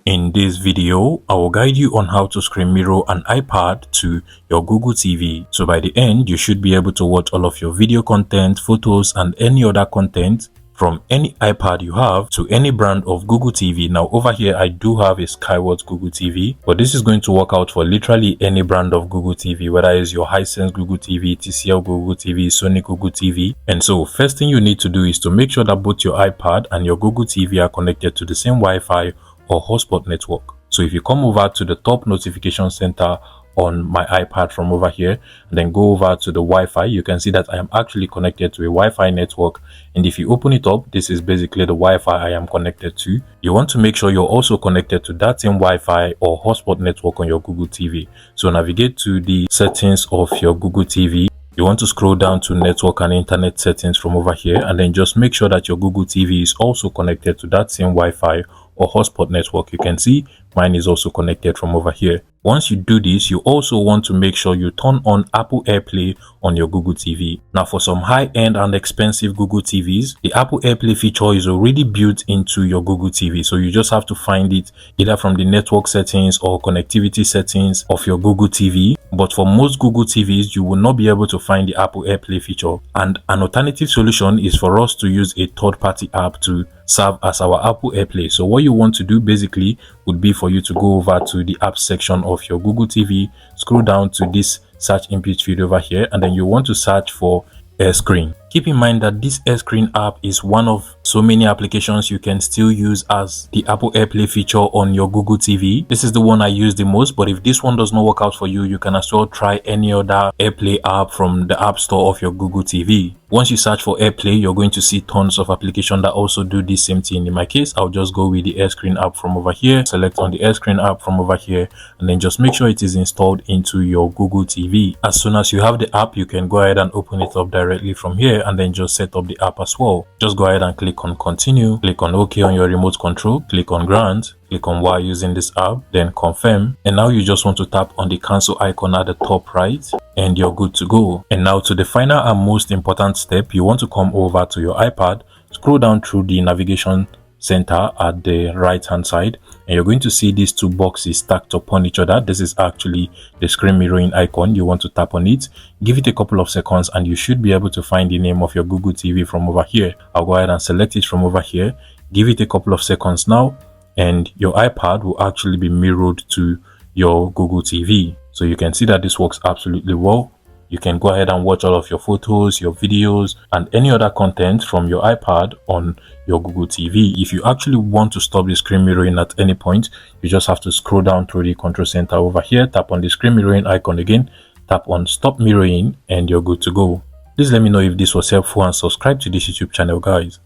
In this video, I will guide you on how to screen mirror an iPad to your Google TV. So by the end, you should be able to watch all of your video content, photos, and any other content from any iPad you have to any brand of Google TV. Now over here, I do have a Skyward Google TV, but this is going to work out for literally any brand of Google TV, whether it's your Hisense Google TV, TCL Google TV, Sony Google TV. And so first thing you need to do is to make sure that both your iPad and your Google TV are connected to the same Wi-Fi or hotspot network. So if you come over to the top notification center on my iPad from over here and then go over to the Wi-Fi, you can see that I am actually connected to a Wi-Fi network. And if you open it up, this is basically the Wi-Fi I am connected to. You want to make sure you're also connected to that same Wi-Fi or hotspot network on your Google TV. So navigate to the settings of your Google TV. You want to scroll down to network and internet settings from over here, and then just make sure that your Google TV is also connected to that same Wi-Fi or hotspot network. You can see mine is also connected from over here. Once you do this, you also want to make sure you turn on Apple AirPlay on your Google TV. Now for some high-end and expensive Google TVs, the Apple AirPlay feature is already built into your Google TV. So you just have to find it either from the network settings or connectivity settings of your Google TV. But for most Google TVs, you will not be able to find the Apple AirPlay feature. And an alternative solution is for us to use a third-party app to serve as our Apple AirPlay. So what you want to do basically would be for you to go over to the app section of your Google TV, scroll down to this search input field over here, and then you want to search for AirScreen. Keep in mind that this AirScreen app is one of so many applications you can still use as the Apple AirPlay feature on your Google TV. This is the one I use the most, but if this one does not work out for you, you can as well try any other AirPlay app from the App Store of your Google TV. Once you search for AirPlay, you're going to see tons of applications that also do the same thing. In my case, I'll just go with the AirScreen app from over here, select on the AirScreen app from over here, and then just make sure it is installed into your Google TV. As soon as you have the app, you can go ahead and open it up directly from here and then just set up the app as well. Just go ahead and click on continue, click on OK on your remote control, click on grant, click on while using this app, then confirm. And now you just want to tap on the cancel icon at the top right and you're good to go. And now to the final and most important step, you want to come over to your iPad, scroll down through the navigation center at the right hand side, and you're going to see these two boxes stacked upon each other. This is actually the screen mirroring icon. You want to tap on it, give it a couple of seconds, and you should be able to find the name of your Google TV from over here. I'll go ahead and select it from over here, give it a couple of seconds now, and your iPad will actually be mirrored to your Google TV. So you can see that this works absolutely well. You can go ahead and watch all of your photos, your videos, and any other content from your iPad on your Google TV. If you actually want to stop the screen mirroring at any point, you just have to scroll down through the control center over here, tap on the screen mirroring icon again, tap on stop mirroring, and you're good to go. Please let me know if this was helpful and subscribe to this YouTube channel, guys.